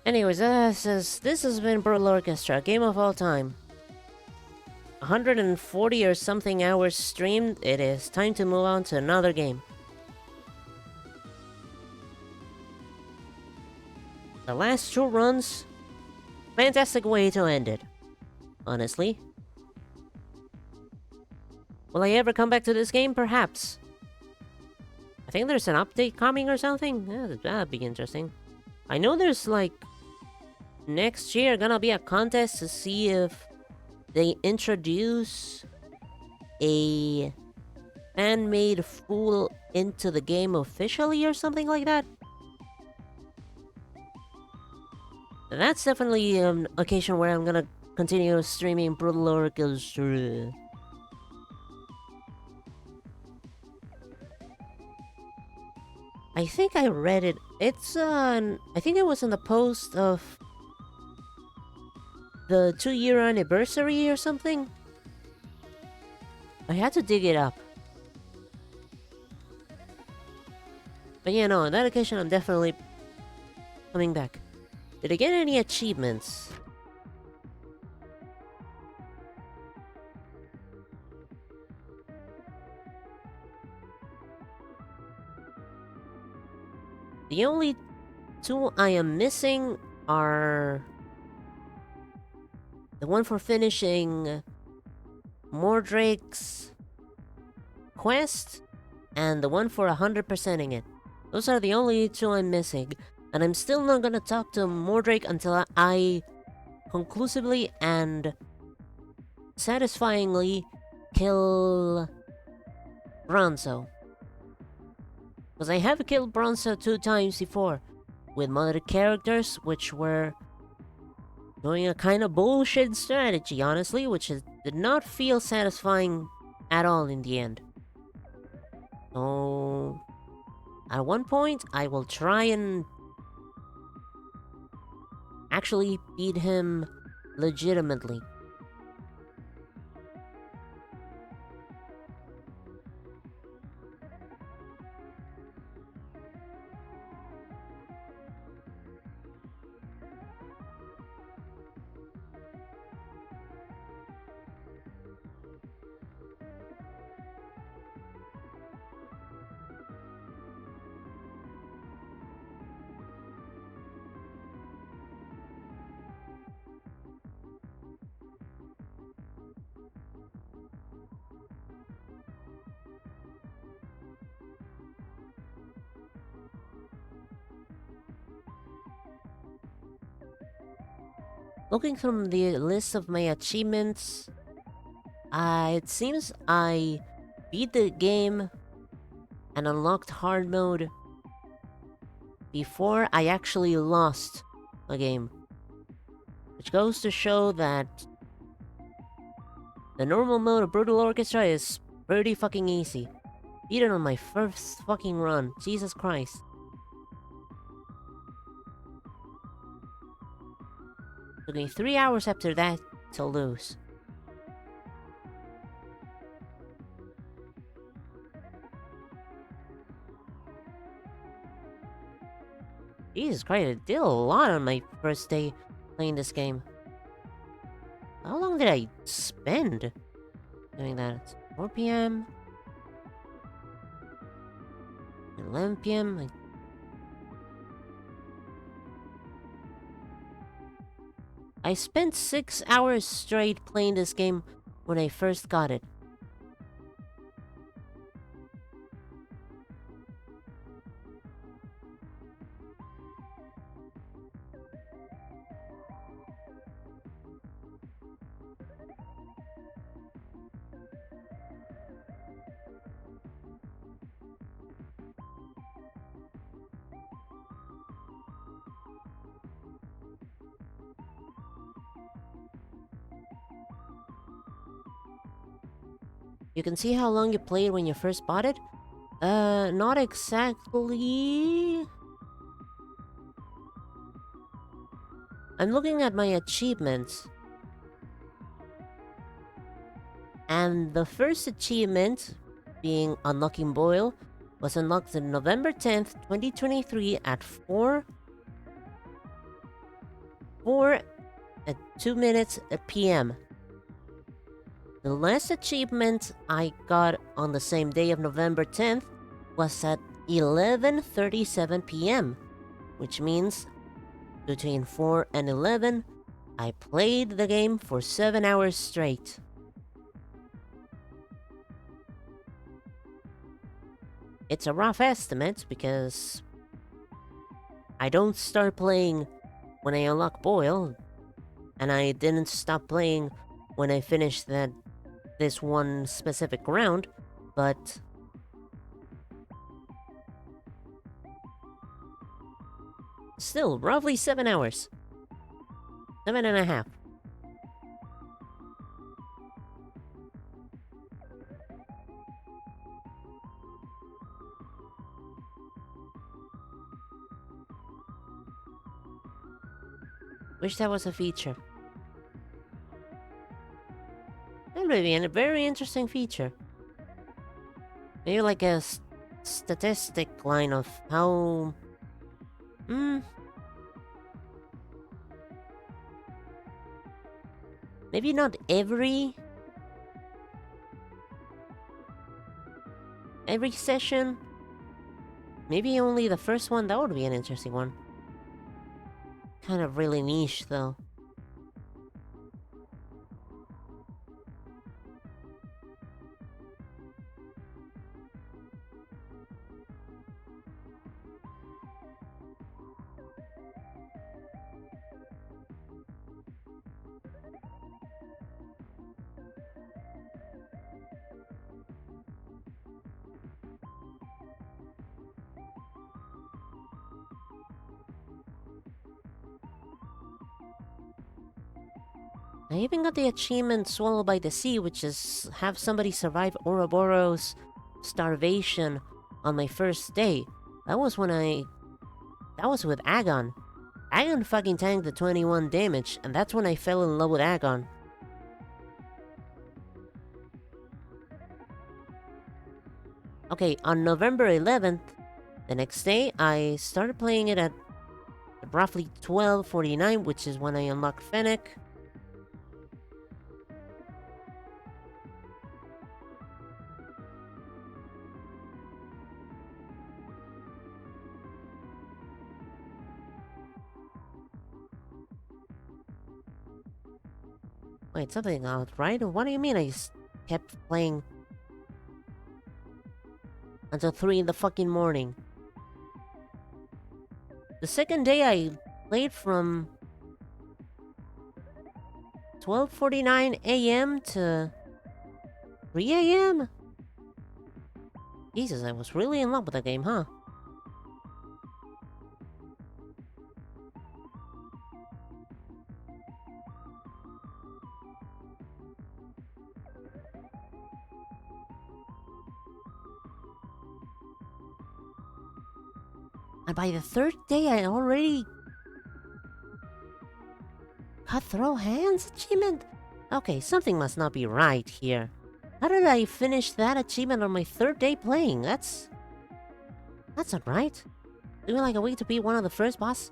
Anyways, this has been Brutal Orchestra, game of all time. 140 or something hours streamed. It is time to move on to another game. The last 2 runs, fantastic way to end it, honestly. Will I ever come back to this game? Perhaps. I think there's an update coming or something. Yeah, that'd be interesting. I know there's like next year gonna be a contest to see if they introduce a fan-made fool into the game officially or something like that. And that's definitely an occasion where I'm gonna continue streaming Brutal Orchestra. I think I read it. It's on. I think it was in the post of the 2-year anniversary or something. I had to dig it up. But yeah, no, on that occasion I'm definitely coming back. Did I get any achievements? The only 2 I am missing are the one for finishing Mordrake's quest and the one for 100%ing it. Those are the only 2 I'm missing, and I'm still not gonna talk to Mordrake until I conclusively and satisfyingly kill Bronzo. Because I have killed Bronzo 2 times before, with modded characters, which were doing a kind of bullshit strategy, honestly, which did not feel satisfying at all in the end. So, at one point, I will try and actually beat him legitimately. Looking through the list of my achievements, it seems I beat the game and unlocked hard mode before I actually lost the game. Which goes to show that the normal mode of Brutal Orchestra is pretty fucking easy. Beat it on my first fucking run, Jesus Christ. Took me 3 hours after that to lose. Jesus Christ, I did a lot on my first day playing this game. How long did I spend doing that? It's 4 p.m. 11 p.m. I spent 6 hours straight playing this game when I first got it. You can see how long you played when you first bought it? Not exactly. I'm looking at my achievements. And the first achievement, being Unlocking Boyle, was unlocked on November 10th, 2023 at 4 4 at 2 minutes p.m. The last achievement I got on the same day of November 10th was at 11:37 p.m., which means between 4 and 11, I played the game for 7 hours straight. It's a rough estimate because I don't start playing when I unlock Boyle, and I didn't stop playing when I finished this one specific round, but still, roughly 7 hours. 7.5. Wish that was a feature. That would be a very interesting feature. Maybe like a statistic line of how... Maybe not every session. Maybe only the first one. That would be an interesting one. Kind of really niche, though. I even got the achievement Swallowed by the Sea, which is have somebody survive Ouroboros starvation on my first day. That was when That was with Agon. Agon fucking tanked the 21 damage, and that's when I fell in love with Agon. Okay, on November 11th, the next day, I started playing it at roughly 12:49, which is when I unlocked Fennec. Wait, something out, right? What do you mean I kept playing until 3 in the fucking morning? The second day I played from 12:49 a.m. to 3 a.m.? Jesus, I was really in love with the game, huh? And by the third day, I already got Throw Hands achievement? Okay, something must not be right here. How did I finish that achievement on my third day playing? That's not right. Doing like a week to be one of the first boss?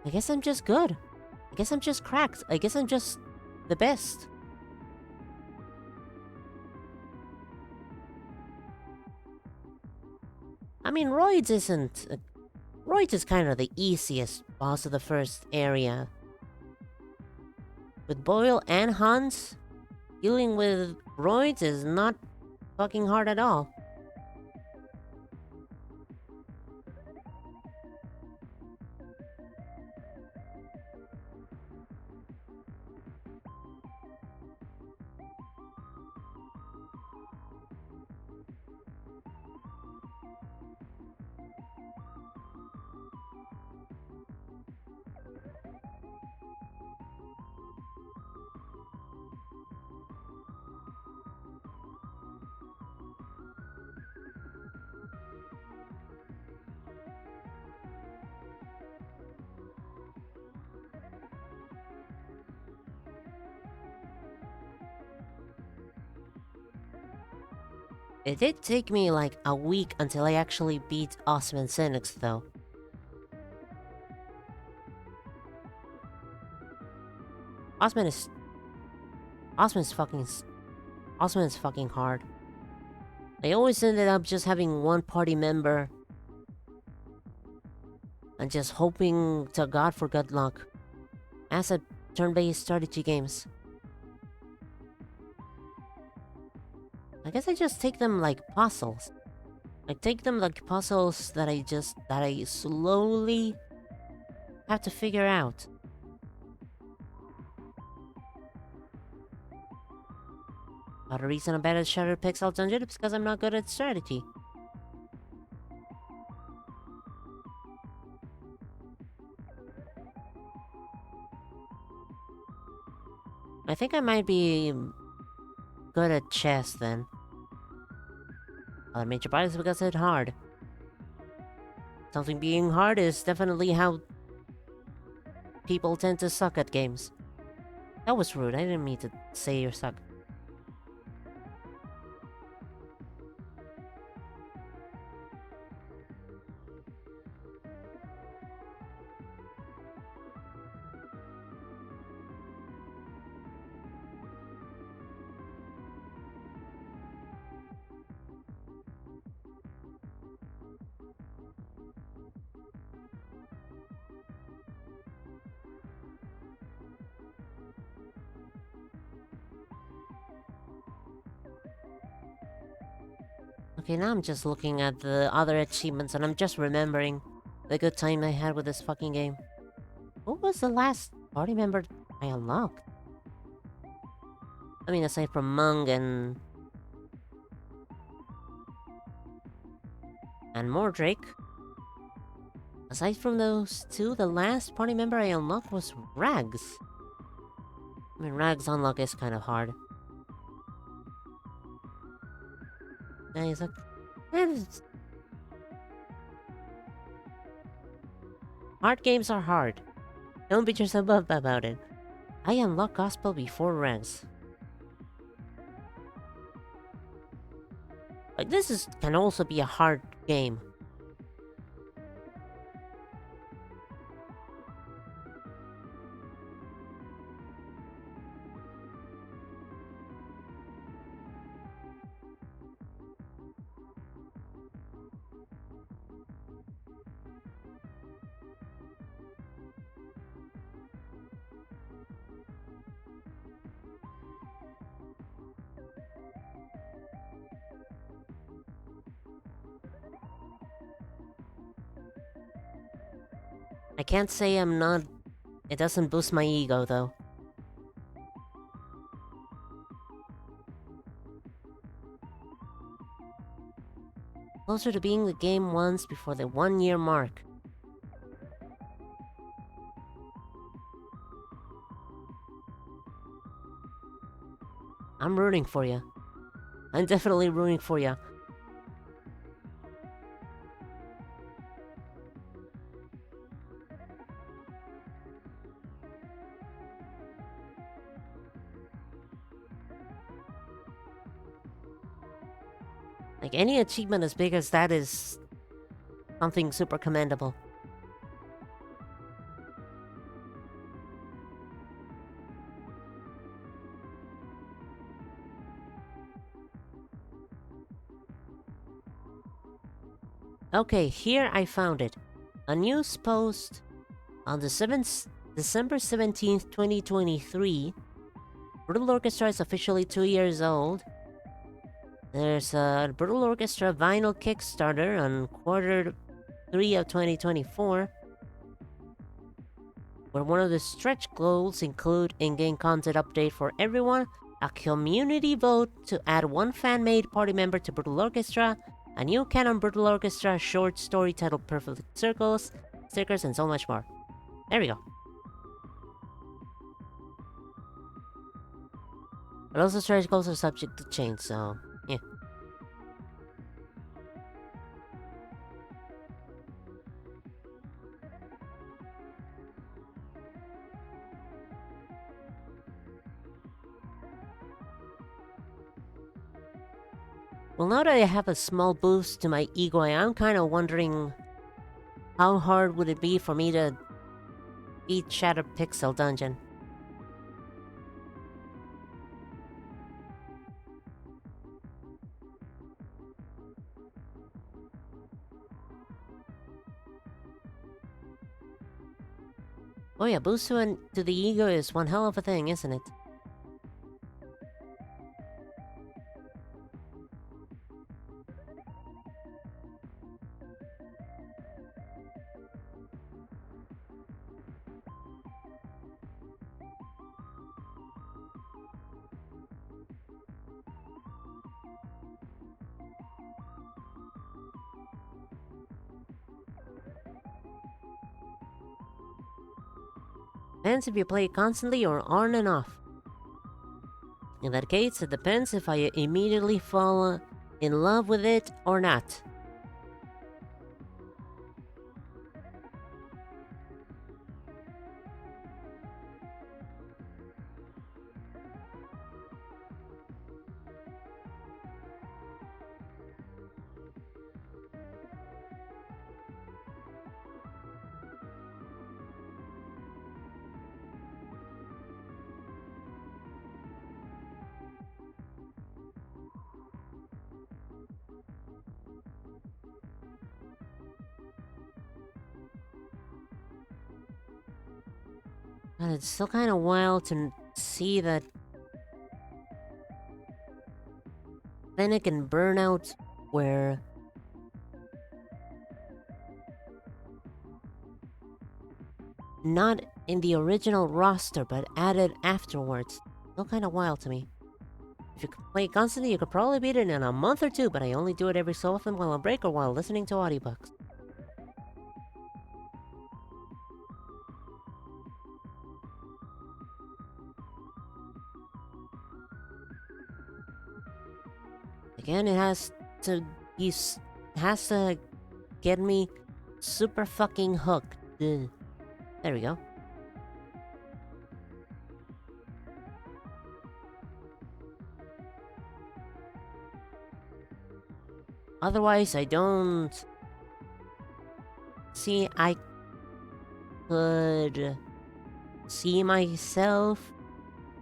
I guess I'm just good. I guess I'm just cracked. I guess I'm just the best. I mean, Roids isn't... Roids is kind of the easiest boss of the first area. With Boyle and Hans, dealing with Roids is not fucking hard at all. It did take me like a week until I actually beat Osman Cynics, though. Osman is... Osman's fucking... Osman is fucking hard. I always ended up just having one party member and just hoping to God for good luck. As a turn-based strategy games. I guess I just take them like puzzles. I take them like puzzles that I slowly have to figure out. But the reason I'm bad at Shattered Pixel Dungeon is because I'm not good at strategy. I think I might be good at chess then. Other major part is because it's hard. Something being hard is definitely how people tend to suck at games. That was rude, I didn't mean to say you suck. Okay, now I'm just looking at the other achievements and I'm just remembering the good time I had with this fucking game. What was the last party member I unlocked? I mean, aside from Mung and Mordrake. Aside from those two, the last party member I unlocked was Rags. I mean, Rags unlock is kind of hard. Yeah, he's like... Hard games are hard. Don't beat yourself up about it. I unlocked Gospel before Rags. Like, can also be a hard game. I can't say I'm not... It doesn't boost my ego, though. Closer to being the game once before the 1-year mark. I'm rooting for you. I'm definitely rooting for you. Like, any achievement as big as that is something super commendable. Okay, here I found it. A news post on the December 17th, 2023. Brutal Orchestra is officially 2 years old. There's a Brutal Orchestra vinyl Kickstarter on Q3 of 2024. Where one of the stretch goals include in-game content update for everyone, a community vote to add one fan-made party member to Brutal Orchestra, a new canon Brutal Orchestra short story titled Perfect Circles, stickers, and so much more. There we go. But also stretch goals are subject to change, so yeah. Well, now that I have a small boost to my ego, I am kind of wondering how hard would it be for me to beat Shadow Pixel Dungeon. Oh yeah, boost to the ego is one hell of a thing, isn't it? Depends if you play it constantly or on and off. In that case, it depends if I immediately fall in love with it or not. But it's still kind of wild to see that Fennec and Burnout were not in the original roster but added afterwards. Still kind of wild to me. If you could play it constantly, you could probably beat it in a month or two, but I only do it every so often while on break or while listening to audiobooks. Again, it has to get me super fucking hooked. Ugh. There we go. Otherwise, I don't see I could see myself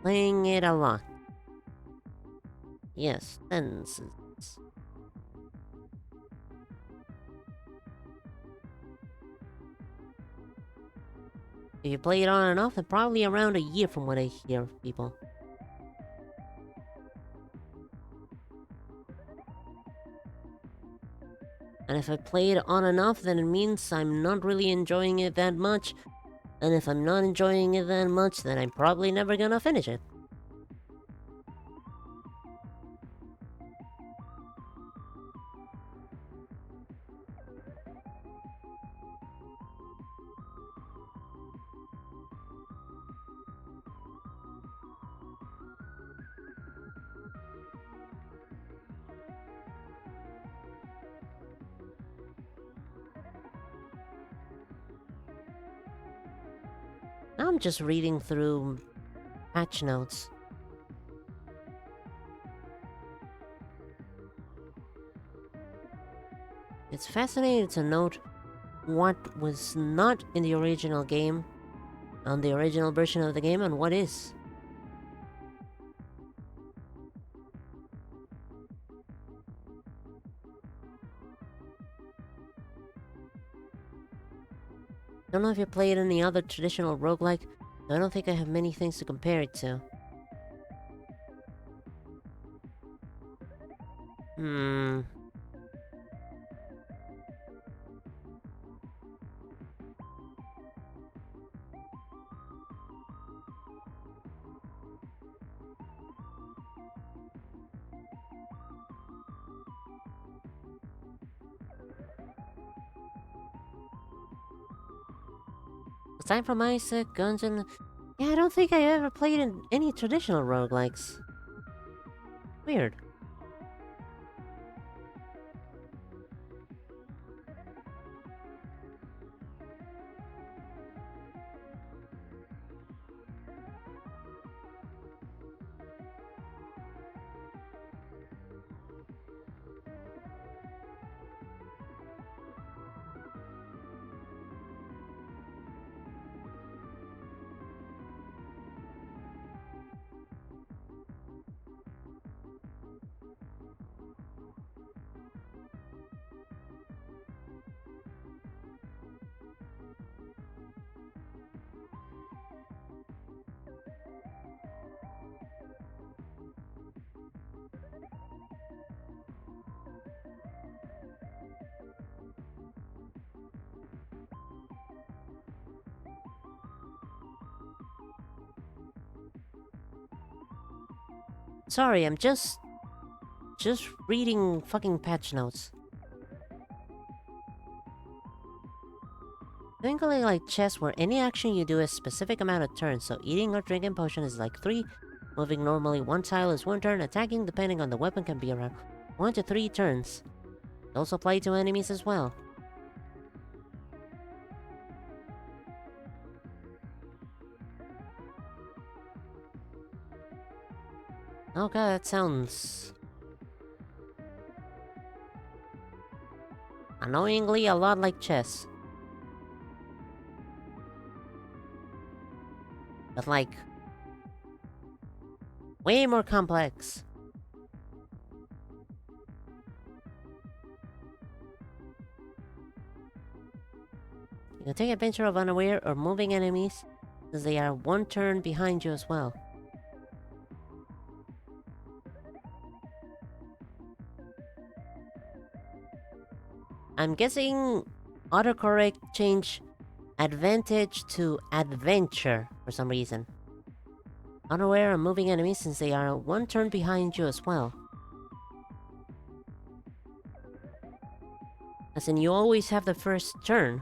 playing it a lot. Yes, sentences. If you play it on and off, then probably around a year from what I hear of people. And if I play it on and off, then it means I'm not really enjoying it that much. And if I'm not enjoying it that much, then I'm probably never gonna finish it. I'm just reading through patch notes. It's fascinating to note what was not in the original game, on the original version of the game, and what is. Don't know if you played any other traditional roguelike, so I don't think I have many things to compare it to. Aside from Isaac, Gungeon... Yeah, I don't think I ever played in any traditional roguelikes. Weird. Sorry, I'm just reading fucking patch notes. Think of it like chess, where any action you do a specific amount of turns, so eating or drinking potion is like 3, moving normally 1 tile is 1 turn, attacking depending on the weapon can be around 1 to 3 turns. It also apply to enemies as well. Okay, that sounds annoyingly a lot like chess. But like, way more complex. You can take advantage of unaware or moving enemies, since they are 1 turn behind you as well. I'm guessing autocorrect changed advantage to adventure for some reason. Unaware or moving enemies, since they are 1 turn behind you as well. As in, you always have the first turn.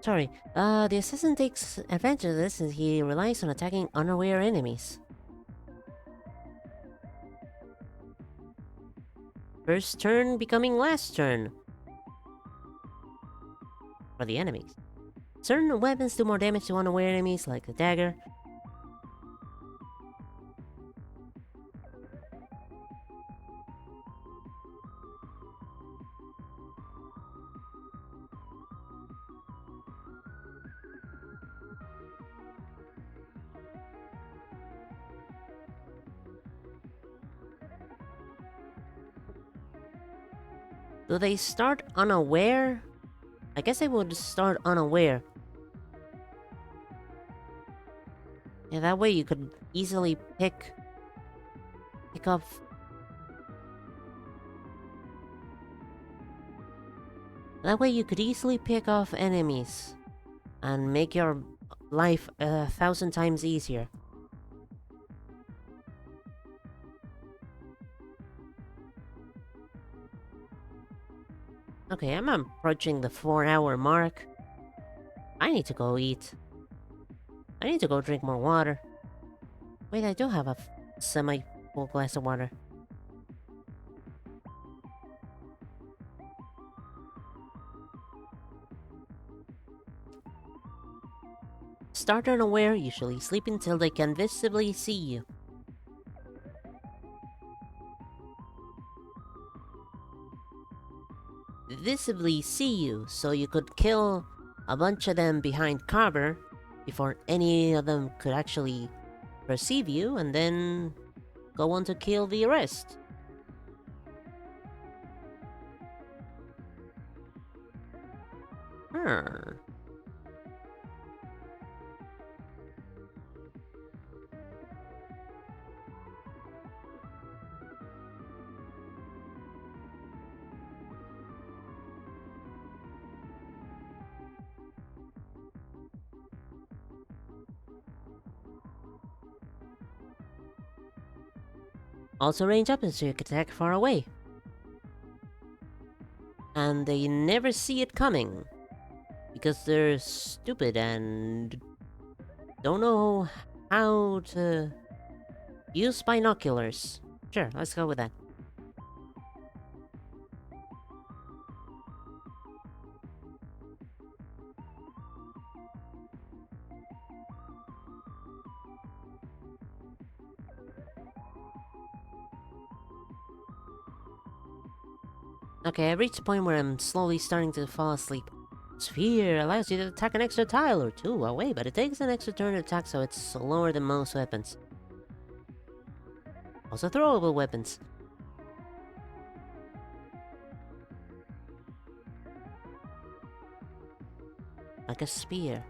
Sorry, the assassin takes advantage of this since he relies on attacking unaware enemies. First turn becoming last turn for the enemies. Certain weapons do more damage to unaware enemies, like the dagger. Do they start unaware? I guess they would start unaware. Yeah, that way you could easily pick up. That way you could easily pick off enemies and make your life 1,000 times easier. Okay, I'm approaching the 4-hour mark. I need to go eat. I need to go drink more water. Wait, I do have a semi-full glass of water. Start unaware, usually sleep until they can visibly see you. Visibly see you, so you could kill a bunch of them behind cover before any of them could actually perceive you, and then go on to kill the rest. Hmm. Also range up so you can attack far away. And they never see it coming. Because they're stupid and don't know how to use binoculars. Sure, let's go with that. Okay, I've reached a point where I'm slowly starting to fall asleep. Sphere allows you to attack an extra tile or two away, but it takes an extra turn to attack, so it's slower than most weapons. Also throwable weapons. Like a spear.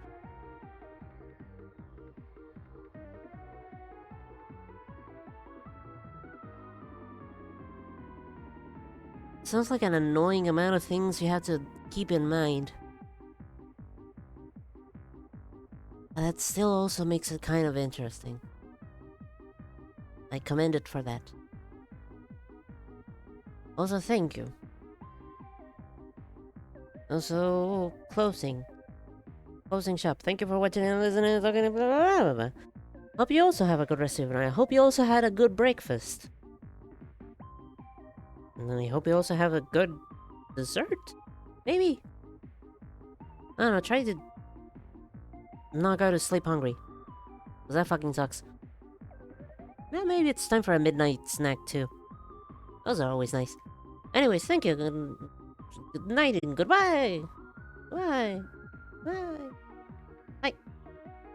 Sounds like an annoying amount of things you have to keep in mind. But that still also makes it kind of interesting. I commend it for that. Also, thank you. Also, closing. Closing shop. Thank you for watching and listening. Talking. Blah, blah, blah, blah. Hope you also have a good rest of your night. I hope you also had a good breakfast. And then I hope you also have a good dessert? Maybe? I don't know, try to not go to sleep hungry. Cause that fucking sucks. Yeah, maybe it's time for a midnight snack too. Those are always nice. Anyways, thank you. Good night and goodbye. Bye. Bye.